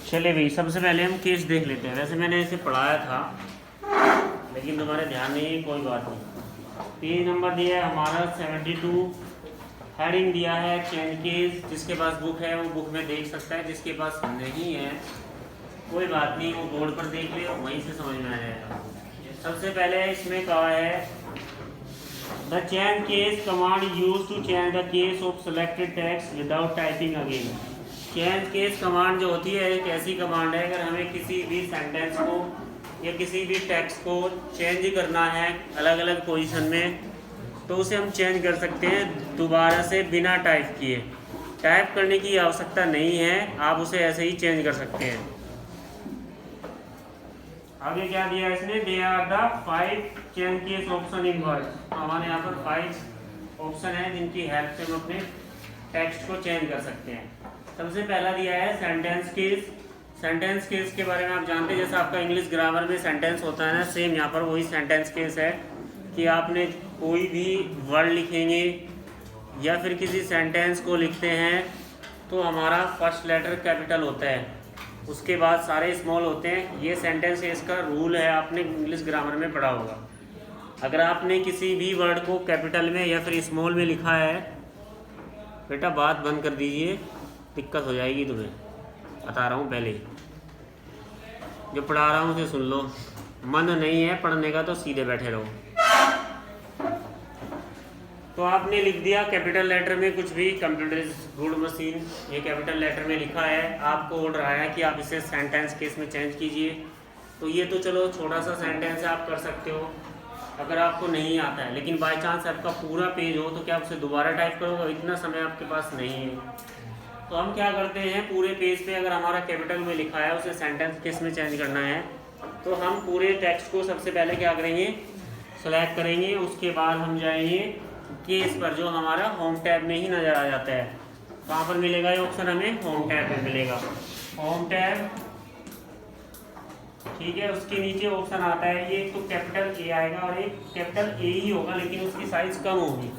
चले भाई, सबसे पहले हम केस देख लेते हैं। वैसे मैंने इसे पढ़ाया था लेकिन तुम्हारे ध्यान नहीं है, कोई बात नहीं। पेज नंबर दिया है हमारा 72। हेडिंग दिया है चेंज केस। जिसके पास बुक है वो बुक में देख सकता है, जिसके पास नहीं है कोई बात नहीं, वो बोर्ड पर देख ले, वहीं से समझ में आ जाएगा। सबसे पहले इसमें कहा है the change case command use to change the case of selected text without typing again. Change case command जो होती है एक ऐसी कमांड है, अगर हमें किसी भी सेंटेंस को या किसी भी टेक्स्ट को चेंज करना है अलग अलग पोजीशन में, तो उसे हम चेंज कर सकते हैं दोबारा से बिना टाइप किए। टाइप करने की आवश्यकता नहीं है, आप उसे ऐसे ही चेंज कर सकते हैं। आगे क्या दिया इसने, they are the 5 change case option in Word. तो हमारे यहाँ पर 5 ऑप्शन है जिनकी हेल्प से हम अपने टेक्स्ट को चेंज कर सकते हैं। सबसे पहला दिया है सेंटेंस केस। सेंटेंस केस के बारे में आप जानते हैं, जैसा आपका इंग्लिश ग्रामर में सेंटेंस होता है ना, सेम यहाँ पर वही सेंटेंस केस है कि आपने कोई भी वर्ड लिखेंगे या फिर किसी सेंटेंस को लिखते हैं तो हमारा फर्स्ट लेटर कैपिटल होता है, उसके बाद सारे स्मॉल होते हैं। ये सेंटेंस केस का रूल है, आपने इंग्लिश ग्रामर में पढ़ा होगा। अगर आपने किसी भी वर्ड को कैपिटल में या फिर स्मॉल में लिखा है, बेटा बात बंद कर दीजिए, दिक्कत हो जाएगी तुम्हें, बता रहा हूँ पहले ही। जो पढ़ा रहा हूँ उसे सुन लो, मन नहीं है पढ़ने का तो सीधे बैठे रहो। तो आपने लिख दिया कैपिटल लेटर में कुछ भी, कंप्यूटर इज गुड मशीन, ये कैपिटल लेटर में लिखा है। आपको ऑर्डर आया है कि आप इसे सेंटेंस केस में चेंज कीजिए। तो ये तो चलो छोटा सा सेंटेंस है, आप कर सकते हो अगर आपको नहीं आता है। लेकिन बाय चांस आपका पूरा पेज हो तो क्या आप उसे दोबारा टाइप करोगे? इतना समय आपके पास नहीं है। तो हम क्या करते हैं, पूरे पेज पे अगर हमारा कैपिटल में लिखा है उसे सेंटेंस केस में चेंज करना है, तो हम पूरे टेक्स्ट को सबसे पहले क्या करेंगे, सेलेक्ट करेंगे। उसके बाद हम जाएंगे केस पर, जो हमारा होम टैब में ही नज़र आ जाता है। कहाँ पर मिलेगा ये ऑप्शन? हमें होम टैब में मिलेगा, होम टैब। ठीक है, उसके नीचे ऑप्शन आता है, ये तो कैपिटल ए आएगा और एक कैपिटल ए ही होगा, लेकिन उसकी साइज़ कम होगी।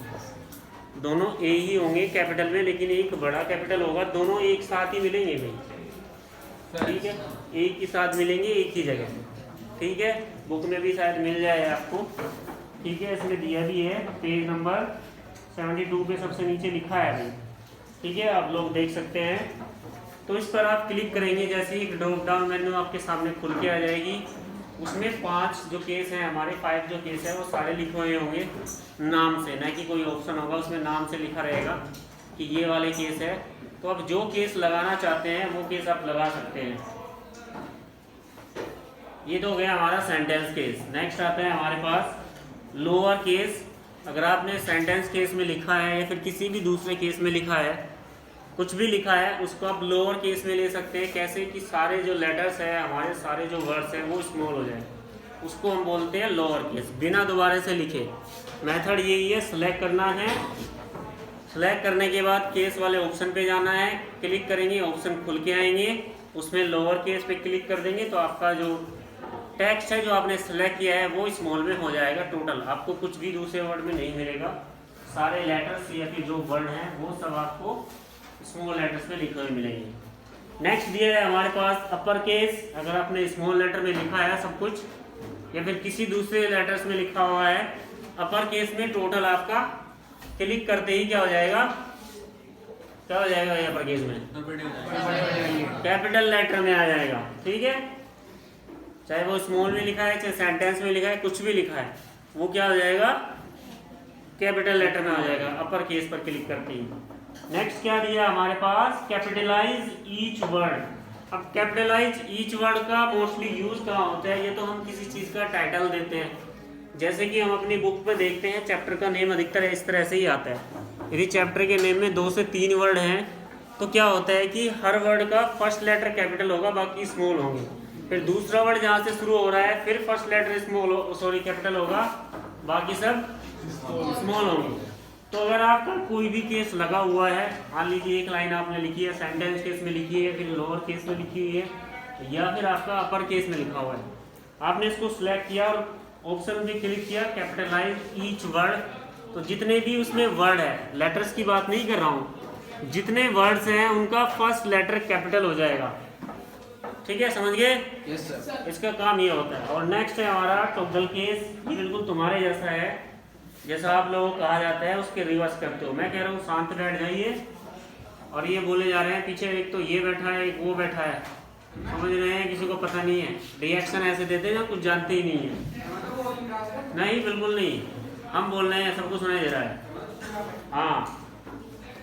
दोनों ए ही होंगे कैपिटल में, लेकिन एक बड़ा कैपिटल होगा। दोनों एक साथ ही मिलेंगे भाई, ठीक है, एक ही साथ मिलेंगे एक ही जगह। ठीक है, बुक में भी शायद मिल जाए आपको। ठीक है, इसमें दिया भी है, पेज नंबर 72 पे सबसे नीचे लिखा है भाई। ठीक है, आप लोग देख सकते हैं। तो इस पर आप क्लिक करेंगे, जैसे ही ड्रॉप डाउन मेन्यू आपके सामने खुल के आ जाएगी। उसमें 5 जो केस हैं हमारे, 5 जो केस है वो सारे लिखे हुए होंगे नाम से, ना कि कोई ऑप्शन होगा उसमें नाम से लिखा रहेगा कि ये वाले केस है। तो अब जो केस लगाना चाहते हैं वो केस आप लगा सकते हैं। ये तो हो गया हमारा सेंटेंस केस। नेक्स्ट आता है हमारे पास लोअर केस। अगर आपने सेंटेंस केस में लिखा है या फिर किसी भी दूसरे केस में लिखा है, कुछ भी लिखा है, उसको आप लोअर केस में ले सकते हैं। कैसे कि सारे जो लेटर्स है हमारे, सारे जो वर्ड्स हैं वो स्मॉल हो जाए, उसको हम बोलते हैं लोअर केस, बिना दोबारा से लिखे। मेथड यही है, सेलेक्ट करना है। सेलेक्ट करने के बाद केस वाले ऑप्शन पे जाना है, क्लिक करेंगे, ऑप्शन खुल के आएंगे, उसमें लोअर केस पे क्लिक कर देंगे तो आपका जो टेक्स्ट है जो आपने सेलेक्ट किया है वो स्मॉल में हो जाएगा। टोटल आपको कुछ भी दूसरे वर्ड में नहीं मिलेगा, सारे लेटर्स या फिर जो वर्ड हैं वो सब आपको स्मॉल लेटर्स में लिखे हुए मिलेंगे। नेक्स्ट दिया है हमारे पास अपर केस। अगर आपने स्मॉल लेटर में लिखा है सब कुछ या फिर किसी दूसरे लेटर्स में लिखा हुआ है, अपर केस में टोटल आपका क्लिक करते ही क्या हो जाएगा, क्या हो जाएगा अपर केस में? कैपिटल लेटर में आ जाएगा। ठीक है, चाहे वो स्मॉल में लिखा है, चाहे सेंटेंस में लिखा है, कुछ भी लिखा है, वो क्या हो जाएगा, कैपिटल लेटर में आ जाएगा अपर केस पर क्लिक करते ही। नेक्स्ट क्या दिया हमारे पास, कैपिटलाइज ईच वर्ड। अब कैपिटलाइज ईच वर्ड का मोस्टली यूज कहाँ होता है, ये तो हम किसी चीज़ का टाइटल देते हैं। जैसे कि हम अपनी बुक पे देखते हैं चैप्टर का नेम अधिकतर इस तरह से ही आता है। यदि चैप्टर के नेम में 2 से 3 वर्ड हैं तो क्या होता है कि हर वर्ड का फर्स्ट लेटर कैपिटल होगा, बाकी स्मॉल होंगे। फिर दूसरा वर्ड जहाँ से शुरू हो रहा है फिर फर्स्ट लेटर कैपिटल होगा, बाकी सब स्मॉल होंगे। तो अगर आपका कोई भी केस लगा हुआ है, मान लीजिए एक लाइन आपने लिखी है सेंटेंस केस में लिखी है, फिर लोअर केस में लिखी हुई है, या फिर आपका अपर केस में लिखा हुआ है, आपने इसको सिलेक्ट किया और ऑप्शन भी क्लिक किया कैपिटलाइज ईच वर्ड, तो जितने भी उसमें वर्ड है, लेटर्स की बात नहीं कर रहा हूँ, जितने वर्ड्स हैं उनका फर्स्ट लेटर कैपिटल हो जाएगा। ठीक है, समझ गए? Yes sir. इसका काम ये होता है। और नेक्स्ट है हमारा टॉगल केस। ये बिल्कुल तुम्हारे जैसा है, जैसा आप लोगों को कहा जाता है उसके रिवर्स करते हो। मैं कह रहा हूँ शांत बैठ जाइए, और ये बोले जा रहे हैं पीछे एक तो ये बैठा है एक वो बैठा है, समझ रहे हैं? किसी को पता नहीं है, रिएक्शन ऐसे देते हैं ना कुछ जानते ही नहीं है। नहीं, बिल्कुल नहीं, हम बोल रहे हैं, सबको सुनाई दे रहा है। हाँ,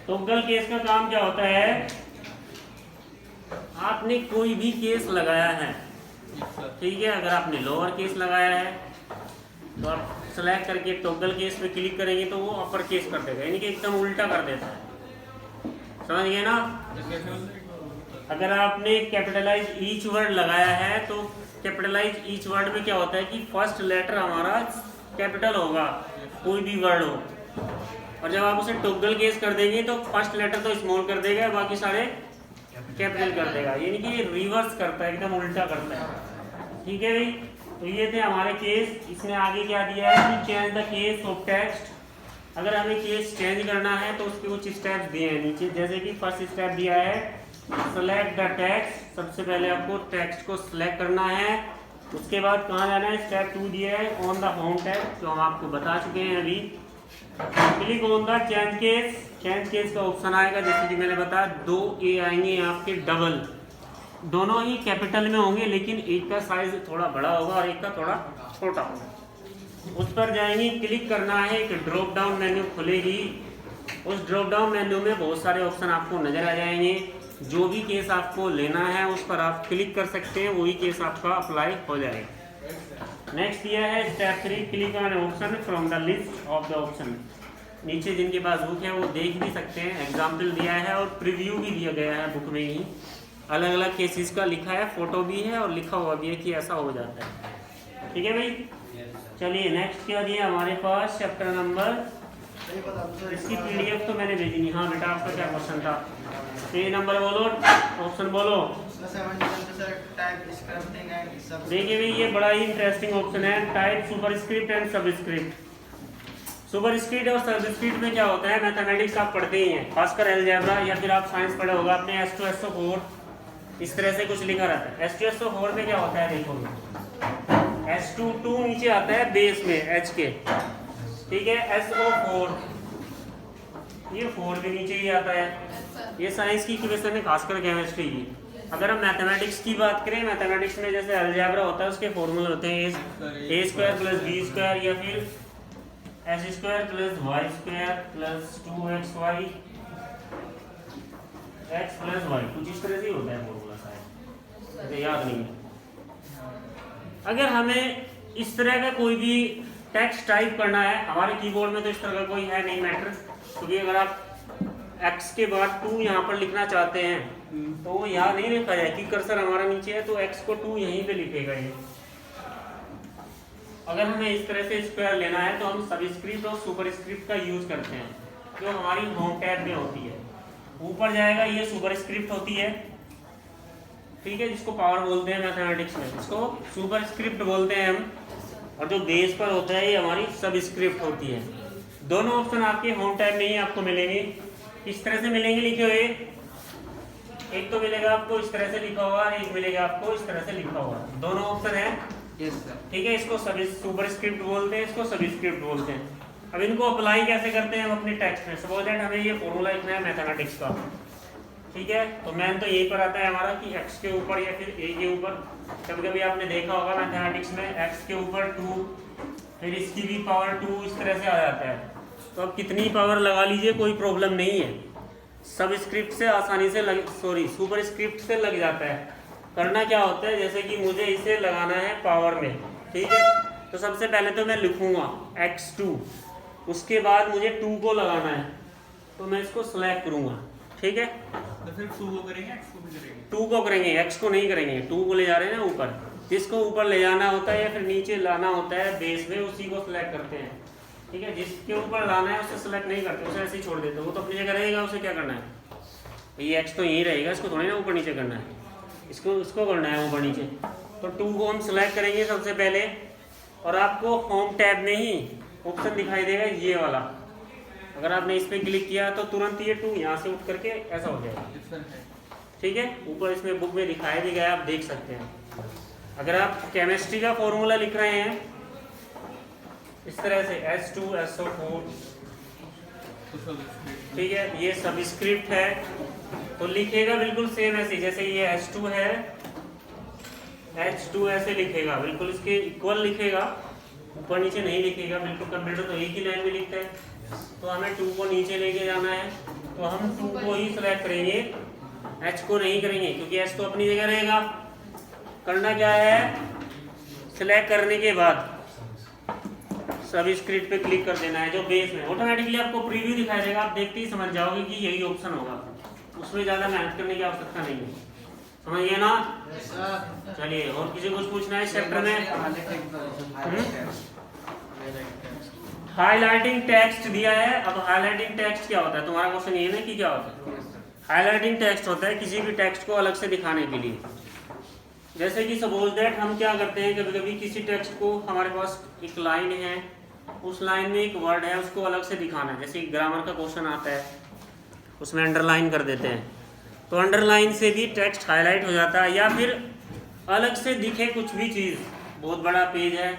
टॉगल केस का काम क्या होता है? आपने कोई भी केस लगाया है, ठीक है, अगर आपने लोअर केस लगाया है तो आप सेलेक्ट करके टॉगल केस पे क्लिक करेंगे तो वो अपर केस कर देगा, यानी कि एकदम उल्टा कर देता है। समझ गए ना? अगर आपने कैपिटलाइज ईच वर्ड लगाया है तो कैपिटलाइज ईच वर्ड में क्या होता है कि फर्स्ट लेटर हमारा कैपिटल होगा, कोई भी वर्ड हो, और जब आप उसे टॉगल केस कर देंगे तो फर्स्ट लेटर तो स्मॉल कर देगा, बाकी सारे कैपिटल कर देगा, यानी कि रिवर्स करता है, एकदम उल्टा करता है। ठीक है भाई, तो ये थे हमारे केस। इसने आगे क्या दिया है कि change the case of text. अगर हमें केस चेंज करना है तो उसके कुछ स्टेप्स दिए हैं नीचे, जैसे कि फर्स्ट स्टेप दिया है सेलेक्ट द टेक्स्ट। सबसे पहले आपको टेक्स्ट को सिलेक्ट करना है, उसके बाद कहाँ जाना है? स्टेप 2 दिया है ऑन द होम टैब, जो हम आपको बता चुके हैं अभी। Click on the change case. Change case का ऑप्शन आएगा, जैसे कि मैंने बताया 2 ए आएंगे आपके डबल, दोनों ही कैपिटल में होंगे, लेकिन एक का साइज थोड़ा बड़ा होगा और एक का थोड़ा छोटा होगा। उस पर जाएंगे, क्लिक करना है, एक ड्रॉप डाउन मेन्यू खुलेगी। उस ड्रॉप डाउन मेन्यू में बहुत सारे ऑप्शन आपको नजर आ जाएंगे। जो भी केस आपको लेना है उस पर आप क्लिक कर सकते हैं, वही केस आपका अप्लाई हो जाएगा। नेक्स्ट दिया है step 3 click on option from the list of the option. नीचे जिनके पास बुक है वो देख भी सकते हैं, एग्जाम्पल दिया है और प्रीव्यू भी दिया गया है बुक में ही। अलग अलग केसेस का लिखा है, फोटो भी है और लिखा हुआ भी है कि ऐसा हो जाता है। ठीक है भाई, चलिए नेक्स्ट क्या दिया हमारे पास? चैप्टर नंबर, इसकी पीडीएफ तो मैंने भेजी नहीं। हाँ बेटा, आपका क्या क्वेश्चन था? पेज नंबर बोलो, ऑप्शन बोलो। देखिए भाई, ये बड़ा ही इंटरेस्टिंग ऑप्शन है, type superscript and subscript. Superscript और सबस्क्रिप्ट में क्या होता है? मैथमेटिक्स आप पढ़ते ही हैं, खासकर अलजेब्रा, या फिर आप साइंस पढ़े होगा आपने, S2 SO4 इस तरह से कुछ लिखा रहता है। S2 SO4 में क्या होता है? देखो, S2 नीचे आता है बेस में H के, ठीक है, SO4 ये 4 भी नीचे ही आता है। ये साइंस की इक्वेशन है, खासकर केमिस्ट्री की। अगर हम मैथमेटिक्स की बात करें, मैथमेटिक्स में जैसे अलजेब्रा होता है उसके फॉर्मूले होते हैं a² + b² या फिर s² + y² + 2xy x + y, कुछ इस तरह से ही होता है फॉर्मूला, शायद मुझे याद नहीं है। अगर हमें इस तरह का कोई भी टेक्स्ट टाइप करना है, हमारे कीबोर्ड में तो इस तरह का कोई है नहीं मैटर, क्योंकि अगर आप x के बाद 2 यहाँ पर लिखना चाहते हैं तो वो यहाँ नहीं लिखा जाए, कि कर्सर हमारा नीचे है तो x को 2 यहीं पे लिखेगा ये। अगर हमें इस तरह से स्क्वायर लेना है तो हम सबस्क्रिप्ट और सुपरस्क्रिप्ट का यूज करते हैं, जो हमारी होम टैब में होती है। ऊपर जाएगा ये सुपरस्क्रिप्ट होती है, ठीक है, जिसको पावर बोलते हैं मैथमेटिक्स में, इसको सुपरस्क्रिप्ट बोलते हैं हम। और जो बेस पर होता है ये हमारी सबस्क्रिप्ट होती है। दोनों ऑप्शन आपके होम टैब में ही आपको मिलेंगे। इस तरह से मिलेंगे लिखे हुए, एक तो मिलेगा आपको इस तरह से लिखा हुआ, एक मिलेगा आपको इस तरह से लिखा हुआ, दोनों ऑप्शन है। ठीक है, इसको सुपरस्क्रिप्ट बोलते हैं, इसको सबस्क्रिप्ट बोलते हैं। अब इनको अप्लाई कैसे करते हैं हम अपने टेक्स्ट में? सपोज दैट हमें ये फॉर्मूला लिखना है मैथमेटिक्स का, ठीक है, तो मैन तो यहीं पर आता है हमारा कि x के ऊपर या फिर a के ऊपर। कभी कभी आपने देखा होगा मैथमेटिक्स में x के ऊपर 2, फिर इसकी भी पावर 2, इस तरह से आ जाता है। तो अब कितनी पावर लगा लीजिए, कोई प्रॉब्लम नहीं है, सबस्क्रिप्ट से आसानी से सुपरस्क्रिप्ट से लग जाता है। करना क्या होता है, जैसे कि मुझे इसे लगाना है पावर में, ठीक है, तो सबसे पहले तो मैं लिखूंगा x2, उसके बाद मुझे 2 को लगाना है, तो मैं इसको सेलेक्ट करूंगा, ठीक है, तो फिर 2 को करेंगे, x को भी करेंगे? 2 को करेंगे, x को नहीं करेंगे। 2 को ले जा रहे हैं ना ऊपर, जिसको ऊपर ले जाना होता है या फिर नीचे लाना होता है बेस में, उसी को सिलेक्ट करते हैं, ठीक है। जिसके ऊपर लाना है उसे सिलेक्ट नहीं करते, उसे ऐसे ही छोड़ देते, वो तो अपनी जगह रहेगा, उसे क्या करना है, ये x तो यहीं रहेगा, इसको थोड़ी ना ऊपर नीचे करना है, इसको करना है ऊपर नीचे। तो 2 को हम सिलेक्ट करेंगे सबसे पहले, और आपको होम टैब में ही ऑप्शन दिखाई देगा ये वाला। अगर आपने इस पर क्लिक किया तो तुरंत ये 2 यहाँ से उठ करके ऐसा हो जाएगा, ठीक है, ऊपर इसमें बुक में दिखाया भी गया, आप देख सकते हैं। अगर आप केमिस्ट्री का फॉर्मूला लिख रहे हैं इस तरह से H2SO4, ठीक है, ये सबस्क्रिप्ट है तो लिखेगा बिल्कुल सेम ऐसे, जैसे ये H2 है, H2 ऐसे लिखेगा, बिल्कुल इसके इक्वल लिखेगा, ऊपर नीचे नहीं लिखेगा। बिल्कुल कंप्यूटर तो एक ही लाइन में लिखता है, तो हमें 2 को नीचे लेके जाना है, तो हम 2 को ही सिलेक्ट करेंगे, H को नहीं करेंगे, क्योंकि H तो अपनी जगह रहेगा। करना क्या है, सिलेक्ट करने के बाद सबस्क्रिप्ट पे क्लिक कर देना है, जो बेस में ऑटोमेटिकली आपको प्रीव्यू दिखाई देगा, आप देखते ही समझ जाओगे कि यही ऑप्शन होगा, उसमें ज़्यादा मेहनत करने की आवश्यकता नहीं है। समझिए ना? चलिए, और किसी को कुछ पूछना है इस चैप्टर में? हाईलाइटिंग टेक्स्ट दिया है। अब हाईलाइटिंग टेक्स्ट क्या होता है, तुम्हारा क्वेश्चन ये ना कि क्या होता है? हाईलाइटिंग टेक्स्ट होता है किसी भी टेक्स्ट को अलग से दिखाने के लिए। जैसे कि सपोज दैट हम क्या करते हैं, कभी कभी किसी टेक्स्ट को, हमारे पास एक लाइन है, उस लाइन में एक वर्ड है, उसको अलग से दिखाना है। जैसे ग्रामर का क्वेश्चन आता है, उसमें अंडरलाइन कर देते हैं, तो अंडरलाइन से भी टेक्स्ट हाईलाइट हो जाता है। या फिर अलग से दिखे कुछ भी चीज़, बहुत बड़ा पेज है,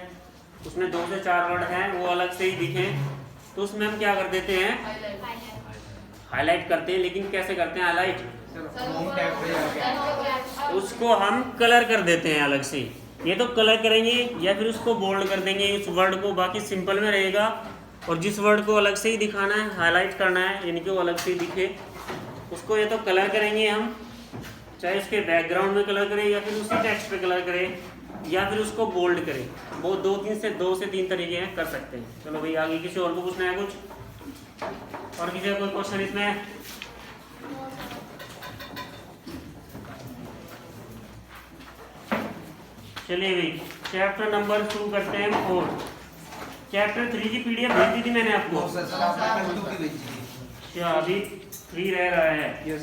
उसमें 2 से 4 वर्ड हैं, वो अलग से ही दिखें, तो उसमें हम क्या कर देते हैं, हाईलाइट करते हैं। लेकिन कैसे करते हैं हाईलाइट, उसको हम कलर कर देते हैं अलग से। ये तो कलर करेंगे या फिर उसको बोल्ड कर देंगे उस वर्ड को, बाकी सिंपल में रहेगा। और जिस वर्ड को अलग से ही दिखाना है, हाईलाइट करना है, यानी कि वो अलग से ही दिखे, उसको या तो कलर करेंगे हम, चाहे इसके बैकग्राउंड में कलर करें या फिर उसी टेक्स्ट पे कलर करें, या फिर उसको बोल्ड करें। वो 2 से 3 तरीके हैं, कर सकते हैं। चलो भाई, आगे किसी और को पूछना है कुछ, और किसी का कोई क्वेश्चन इसमें? चलिए भाई, चैप्टर नंबर शुरू करते हैं 4। चैप्टर 3 की पीडीएफ भेज दी थी मैंने आपको। क्या अभी फ्री रह रहा है?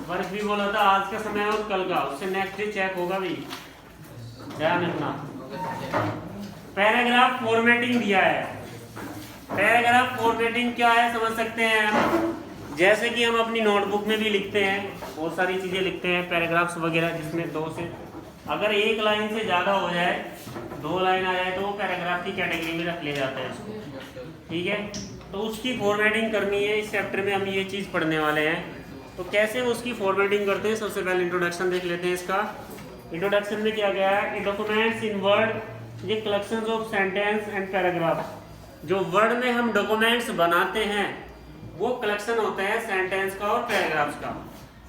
वर्क भी बोला था आज का समय और कल का, उससे नेक्स्ट डे चेक होगा भी, ध्यान रखना। पैराग्राफ फॉर्मेटिंग दिया है। पैराग्राफ फॉर्मेटिंग क्या है समझ सकते हैं हम। जैसे कि हम अपनी नोटबुक में भी लिखते हैं, बहुत सारी चीज़ें लिखते हैं, पैराग्राफ्स वगैरह, जिसमें 2 से, अगर 1 लाइन से ज़्यादा हो जाए, 2 लाइन आ जाए, तो वो पैराग्राफ की कैटेगरी में रख लिया जाता है इसको, ठीक है। तो उसकी फॉर्मेटिंग करनी है, इस चैप्टर में हम ये चीज़ पढ़ने वाले हैं। तो कैसे उसकी फॉर्मेटिंग करते हैं, सबसे पहले इंट्रोडक्शन देख लेते हैं इसका। इंट्रोडक्शन में क्या गया है, डॉक्यूमेंट्स इन वर्ड, ये collections of sentence and paragraph. जो वर्ड में हम डॉक्यूमेंट्स बनाते हैं वो कलेक्शन होता है सेंटेंस का और पैराग्राफ्स का।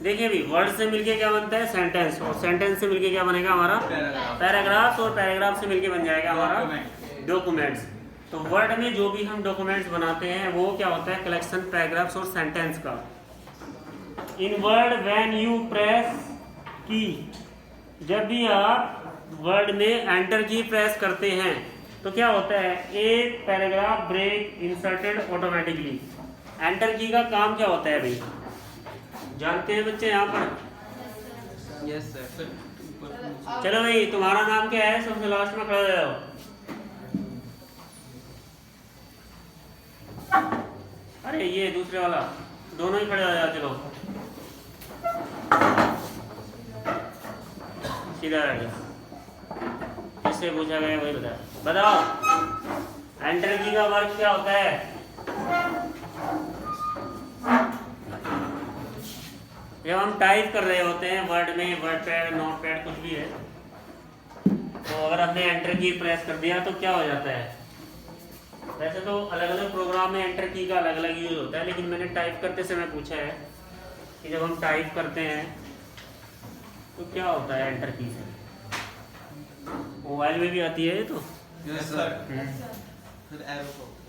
देखिए भी, वर्ड से मिलके क्या बनता है, सेंटेंस, और सेंटेंस से मिलके क्या बनेगा हमारा, पैराग्राफ्स, और पैराग्राफ से मिलके बन जाएगा हमारा डॉक्यूमेंट्स। तो वर्ड में जो भी हम डॉक्यूमेंट्स बनाते हैं वो क्या होता है, कलेक्शन पैराग्राफ्स और सेंटेंस का। इन वर्ड व्हेन यू प्रेस की, जब भी आप वर्ड में एंटर की प्रेस करते हैं तो क्या होता है, एक paragraph break inserted automatically. Enter key का काम क्या होता है भाई, जानते हैं बच्चे यहाँ पर? Yes sir. चलो भाई, तुम्हारा नाम क्या है, सबसे लास्ट में खड़ा हो जाओ। अरे ये दूसरे वाला, दोनों ही खड़े हो जाओ, चलो सीधा रह गया। इससे पूछा गया वही बताओ, एंटर की का वर्क क्या होता है? जब हम टाइप कर रहे होते हैं वर्ड में, वर्ड पैड, नोट पैड, कुछ भी है, तो अगर हमने एंटर की प्रेस कर दिया तो क्या हो जाता है। वैसे तो अलग अलग प्रोग्राम में एंटर की का अलग अलग यूज होता है, लेकिन मैंने टाइप करते समय पूछा है कि जब हम टाइप करते हैं तो क्या होता है एंटर की से। मोबाइल में भी आती है ये तो, यस सर।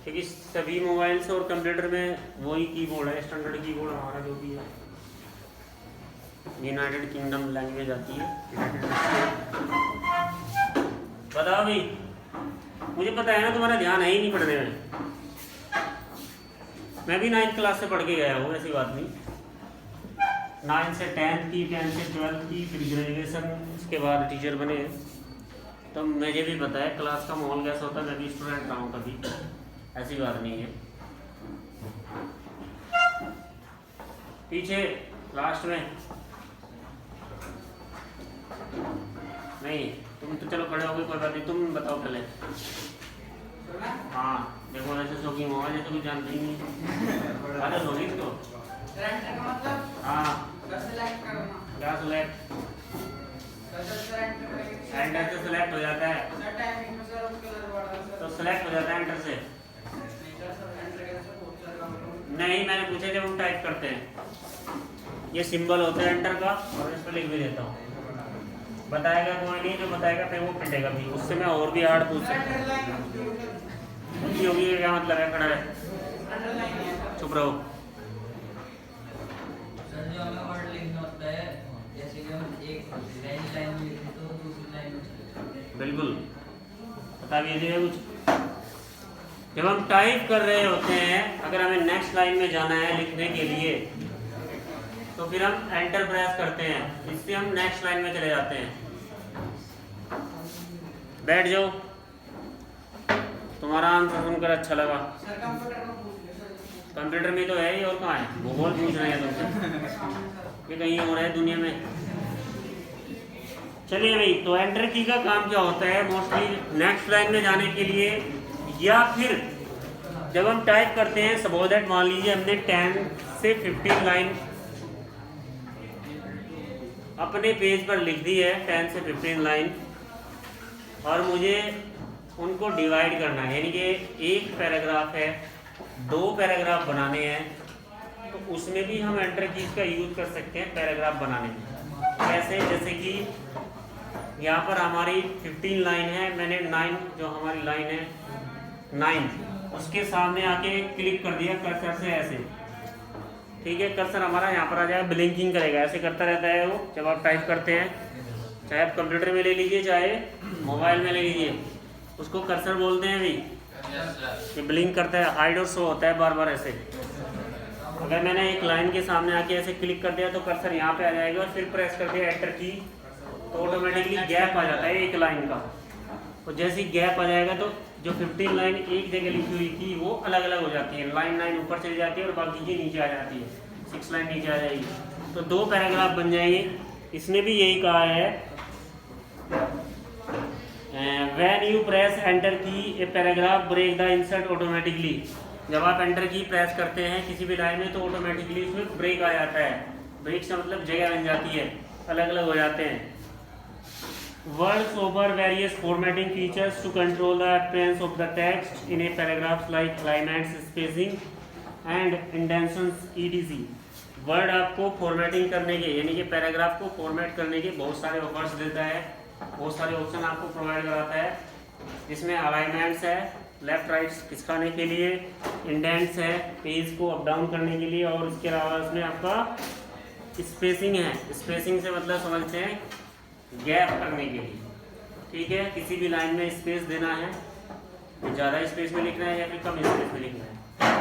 क्योंकि सभी मोबाइल्स और कंप्यूटर में वही कीबोर्ड है, स्टैंडर्ड कीबोर्ड हमारा जो भी है। यूनाइटेड किंगडम लैंग्वेज आती है, बताओ भाई। मुझे पता है ना तुम्हारा ध्यान है ही नहीं पढ़ने में, मैं भी 9th क्लास से पढ़ के गया हूँ, ऐसी बात नहीं। 9 से 10th की, 10 से 12th की, फिर ग्रेजुएशन, उसके बाद टीचर बने। तो मुझे भी पता है क्लास का माहौल कैसा होता है, मैं भी स्टूडेंट रहा हूँ कभी, ऐसी बात नहीं है। पीछे लास्ट में नहीं, तुम तो चलो खड़े हो गए, कोई बात नहीं, तुम बताओ पहले। हाँ देखो ऐसे सो की मोबाइल जैसे कुछ जानते ही नहीं, आदत होगी इसको। हाँ क्या सिलेक्ट, एंटर से सिलेक्ट हो जाता है, तो सिलेक्ट हो जाता है एंटर से। नहीं मैंने पूछा जब हम टाइप करते हैं, ये सिंबल होता है एंटर का, और इस पर लिख भी देता हूँ। बताएगा कोई नहीं, जो बताएगा फिर वो पिटेगा भी, उससे मैं और भी हार्ड पूछ सकता हूँ। होगी क्या मतलब है, खड़ा है, चुप रहो। सर जो हमें वर्ड लिखना होता है, जैसे कि हम एक लाइन में लिखें तो दूसरी लाइन में चले जाते हैं। बिल्कुल बता दीजिए कुछ। जब हम टाइप कर रहे होते हैं, अगर हमें नेक्स्ट लाइन में जाना है लिखने के लिए, तो फिर हम एंटर प्रेस करते हैं, इससे हम नेक्स्ट लाइन में चले जाते हैं। बैठ जाओ, तुम्हारा आंसर सुनकर अच्छा लगा। कंप्यूटर में तो है ही, और कहाँ है, भूगोल पूछ रहे हैं तुमसे, ये कहीं हो रहा है दुनिया में। चलिए भाई, तो एंटर की का काम क्या होता है, मोस्टली नेक्स्ट लाइन में जाने के लिए, या फिर जब हम टाइप करते हैं, सपोज दैट मान लीजिए हमने 10 से 15 लाइन अपने पेज पर लिख दी है, 10 से 15 लाइन, और मुझे उनको डिवाइड करना है, यानी कि एक पैराग्राफ है, 2 पैराग्राफ बनाने हैं, तो उसमें भी हम एंटर कीज का यूज कर सकते हैं पैराग्राफ बनाने में। कैसे, जैसे कि यहाँ पर हमारी 15 लाइन है, मैंने 9 जो हमारी लाइन है 9, उसके सामने आके क्लिक कर दिया कर्सर से ऐसे, ठीक है, कर्सर हमारा यहाँ पर आ जाएगा, ब्लिंकिंग करेगा, ऐसे करता रहता है वो जब आप टाइप करते हैं, चाहे आप कंप्यूटर में ले लीजिए चाहे मोबाइल में ले लीजिए, उसको कर्सर बोलते हैं भाई। ये ब्लिंक करता है, हाइड और शो होता है बार बार ऐसे। अगर मैंने एक लाइन के सामने आके ऐसे क्लिक कर दिया तो कर्सर यहाँ पे आ जाएगा, और फिर प्रेस कर दिया एंटर की, तो ऑटोमेटिकली गैप आ जाता है एक लाइन का। तो जैसे ही गैप आ जाएगा तो जो 15 लाइन एक जगह लिखी हुई थी वो अलग अलग हो जाती है, लाइन 9 ऊपर चली जाती है और बाकी की नीचे आ जाती है, 6 लाइन नीचे आ जाएगी, तो 2 पैराग्राफ बन जाएंगे। इसने भी यही कहा है, when you press enter key a paragraph break the insert automatically. जब आप एंटर की प्रेस करते हैं किसी भी लाइन में तो ऑटोमेटिकली उसमें ब्रेक आ जाता है, ब्रेक से मतलब जगह बन जाती है, अलग अलग हो जाते हैं। Words over various formatting features to control the appearance of the text in a paragraph like alignments, spacing and indentions etc. Word आपको फॉर्मेटिंग करने के, यानी कि पैराग्राफ को फॉर्मेट करने के बहुत सारे ऑफर्स देता है, बहुत सारे ऑप्शन आपको प्रोवाइड कराता है, जिसमें अलाइनमेंट्स है, लेफ्ट राइट खिसकाने के लिए, इंडेंट्स है पेज को अप डाउन करने के लिए, और इसके अलावा उसमें आपका स्पेसिंग है, स्पेसिंग से मतलब समझते हैं गैप करने के लिए, ठीक है, किसी भी लाइन में स्पेस देना है, ज़्यादा स्पेस में लिखना है या फिर कम स्पेस में लिखना है।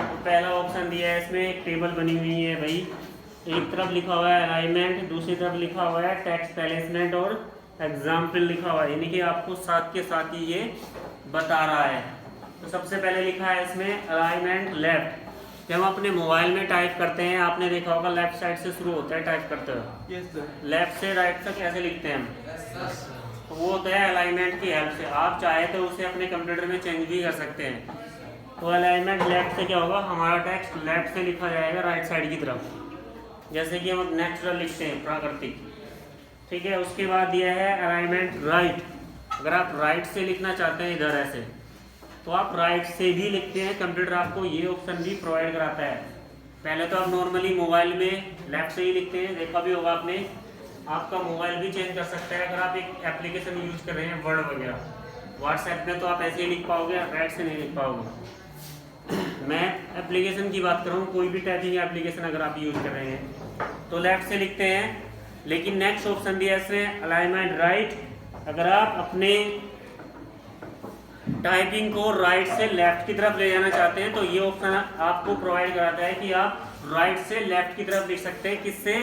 तो पहला ऑप्शन दिया है, इसमें एक टेबल बनी हुई है भाई, एक तरफ लिखा हुआ है अलाइनमेंट, दूसरी तरफ लिखा हुआ है टेक्स्ट प्लेसमेंट और एग्जाम्पल लिखा हुआ है, यानी कि आपको साथ के साथ ही ये बता रहा है। तो सबसे पहले लिखा है इसमें अलाइनमेंट लेफ्ट। जब हम अपने मोबाइल में टाइप करते हैं, आपने देखा होगा लेफ्ट साइड से शुरू होता है टाइप करते हुए, लेफ्ट से राइट तक कैसे लिखते हैं हम, तो वो होता है अलाइनमेंट की हेल्प से। आप चाहे तो उसे अपने कंप्यूटर में चेंज भी कर सकते हैं। तो अलाइनमेंट लेफ्ट से क्या होगा, हमारा टेक्स्ट लेफ्ट से लिखा जाएगा राइट साइड की तरफ, जैसे कि हम नेचुरल लिखते हैं, प्राकृतिक, ठीक है। उसके बाद दिया है अलाइनमेंट राइट। अगर आप राइट से लिखना चाहते हैं इधर ऐसे, तो आप राइट से भी लिखते हैं, कंप्यूटर आपको ये ऑप्शन भी प्रोवाइड कराता है। पहले तो आप नॉर्मली मोबाइल में लेफ्ट से ही लिखते हैं, देखा भी होगा आपने। आपका मोबाइल भी चेंज कर सकता है, अगर आप एक एप्लीकेशन यूज कर रहे हैं वर्ड वगैरह, व्हाट्सएप में तो आप ऐसे ही लिख पाओगे, राइट से नहीं लिख पाओगे। मैं एप्लीकेशन की बात कर रहा हूँ, कोई भी टाइपिंग एप्लीकेशन अगर आप यूज कर रहे हैं तो लेफ्ट से लिखते हैं। लेकिन नेक्स्ट ऑप्शन दिया है इसमें अलाइनमेंट राइट। अगर आप अपने टाइपिंग को राइट से लेफ्ट की तरफ ले जाना चाहते हैं तो ये ऑप्शन आपको प्रोवाइड कराता है कि आप राइट से लेफ्ट की तरफ लिख सकते हैं। किससे,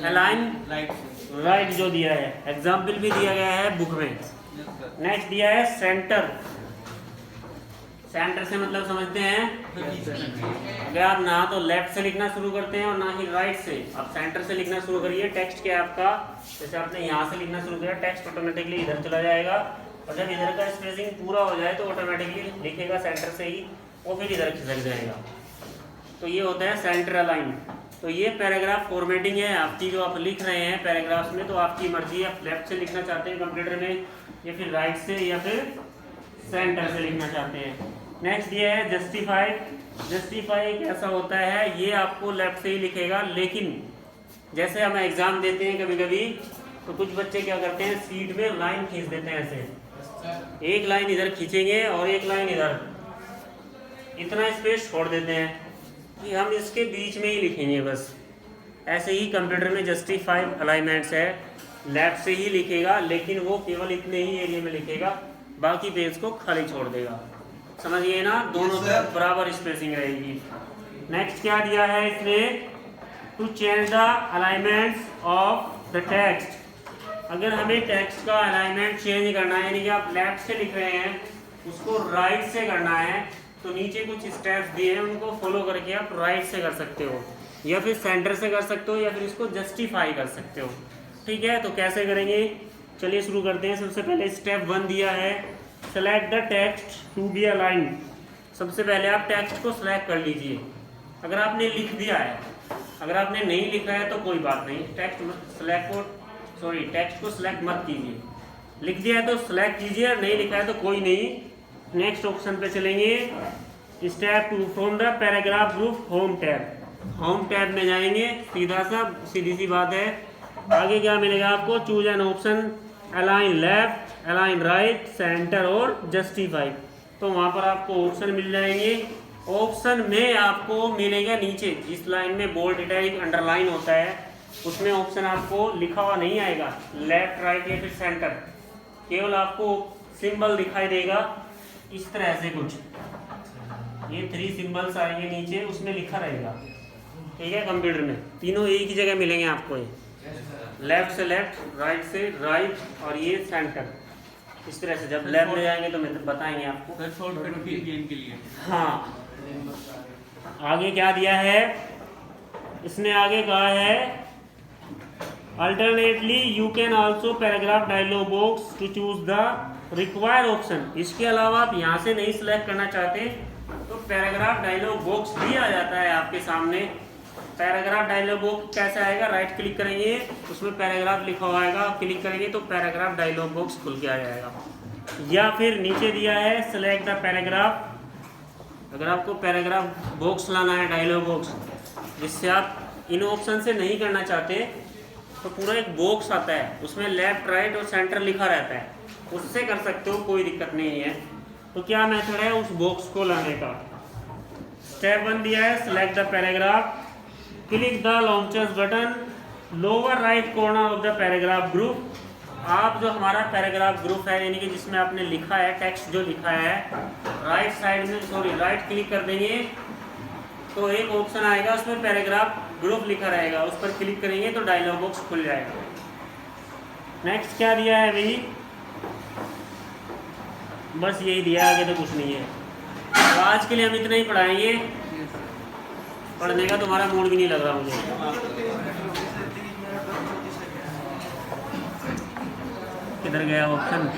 अलाइन राइट जो दिया है, एग्जाम्पल भी दिया गया है बुक में। नेक्स्ट दिया है सेंटर। सेंटर से मतलब समझते हैं, अगर आप ना तो लेफ्ट से लिखना शुरू करते हैं और ना ही राइट से, आप सेंटर से लिखना शुरू करिए। टेक्स्ट क्या है आपका, जैसे आपने यहाँ से लिखना शुरू किया, टेक्स्ट ऑटोमेटिकली इधर चला जाएगा, और जब इधर का स्पेसिंग पूरा हो जाए तो ऑटोमेटिकली लिखेगा सेंटर से ही, वो फिर इधर खिसक जाएगा। तो ये होता है सेंटर अलाइन। तो ये पैराग्राफ फॉर्मेटिंग है आपकी, जो आप लिख रहे हैं पैराग्राफ्स में, तो आपकी मर्जी है, आप लेफ्ट से लिखना चाहते हैं कंप्यूटर में, या फिर राइट से, या फिर सेंटर से लिखना चाहते हैं। नेक्स्ट ये है जस्टिफाई। जस्टिफाई कैसा होता है, ये आपको लेफ्ट से ही लिखेगा, लेकिन जैसे हम एग्जाम देते हैं कभी कभी, तो कुछ बच्चे क्या करते हैं, सीट में लाइन खींच देते हैं ऐसे, एक लाइन इधर खींचेंगे और एक लाइन इधर, इतना स्पेस छोड़ देते हैं कि हम इसके बीच में ही लिखेंगे बस। ऐसे ही कंप्यूटर में जस्टिफाई अलाइनमेंट्स है, लेफ्ट से ही लिखेगा, लेकिन वो केवल इतने ही एरिया में लिखेगा, बाकी पेज को खाली छोड़ देगा। समझिए ना, दोनों तरफ बराबर स्पेसिंग रहेगी। नेक्स्ट क्या दिया है इसने, to change the alignments of the text. अगर हमें टेक्स्ट का अलाइनमेंट चेंज करना है, यानी कि आप लेफ्ट से लिख रहे हैं, उसको राइट से करना है, तो नीचे कुछ स्टेप्स दिए हैं, उनको फॉलो करके आप राइट से कर सकते हो, या फिर सेंटर से कर सकते हो, या फिर इसको जस्टिफाई कर सकते हो। ठीक है, तो कैसे करेंगे, चलिए शुरू करते हैं। सबसे पहले स्टेप 1 दिया है, select the text to be align. सबसे पहले आप टेक्स्ट को सिलेक्ट कर लीजिए। अगर आपने लिख दिया है, अगर आपने नहीं लिखा है तो कोई बात नहीं, टेक्स्ट को सिलेक्ट मत कीजिए। लिख दिया है तो सिलेक्ट कीजिए, और नहीं लिखा है तो कोई नहीं। नेक्स्ट ऑप्शन पे चलेंगे, step 2, from the paragraph group home tab. Home tab में जाएंगे, सीधी सी बात है। आगे क्या मिलेगा आपको, choose an option, align left, align right, centre और जस्टिफाई। तो वहाँ पर आपको ऑप्शन मिल जाएंगे। ऑप्शन में आपको मिलेगा नीचे, जिस लाइन में बोल्ड इटैलिक अंडरलाइन होता है, उसमें ऑप्शन आपको लिखा हुआ नहीं आएगा, लेफ्ट राइट या फिर सेंटर, केवल आपको सिंबल दिखाई देगा इस तरह से कुछ, ये 3 सिंबल्स आएंगे नीचे, उसमें लिखा रहेगा। ठीक है, कंप्यूटर में तीनों एक ही जगह मिलेंगे आपको, ये लेफ्ट से लेफ्ट, राइट से राइट, और ये सेंटर। इस तरह से जब लेफ्ट में जाएंगे तो मैं बताएंगे आपको शॉर्टकट गेम के लिए। हाँ, आगे क्या दिया है इसने, आगे कहा है alternately you can also paragraph dialog box to choose the required option. इसके अलावा आप यहाँ से नहीं सिलेक्ट करना चाहते तो पैराग्राफ डायलॉग बॉक्स भी आ जाता है आपके सामने। पैराग्राफ डायलॉग बॉक्स कैसे आएगा, राइट क्लिक करेंगे, उसमें पैराग्राफ लिखा हुआ आएगा, क्लिक करेंगे तो पैराग्राफ डायलॉग बॉक्स खुल के आ जाएगा। या फिर नीचे दिया है सेलेक्ट द पैराग्राफ। अगर आपको पैराग्राफ बॉक्स लाना है, डायलॉग बॉक्स, जिससे आप इन ऑप्शन से नहीं करना चाहते, तो पूरा एक बॉक्स आता है, उसमें लेफ्ट राइट और सेंटर लिखा रहता है, उससे कर सकते हो, कोई दिक्कत नहीं है। तो क्या मेथड है उस बॉक्स को लाने का। स्टेप 1 दिया है, select the paragraph, click the launchers button, lower right corner of the paragraph group. आप जो हमारा पैराग्राफ ग्रुप है, यानी कि जिसमें आपने लिखा है, टेक्स्ट जो लिखा है, राइट साइड में राइट क्लिक कर देंगे तो एक ऑप्शन आएगा, उसमें पैराग्राफ ग्रुप लिखा रहेगा, उस पर क्लिक करेंगे तो डायलॉग बॉक्स खुल जाएगा। नेक्स्ट क्या दिया है भाई, बस यही दिया, आगे तो कुछ नहीं है। तो आज के लिए हम इतना ही पढ़ाएंगे, पढ़ने का तुम्हारा मूड भी नहीं लग रहा मुझे। किधर गया ऑप्शन।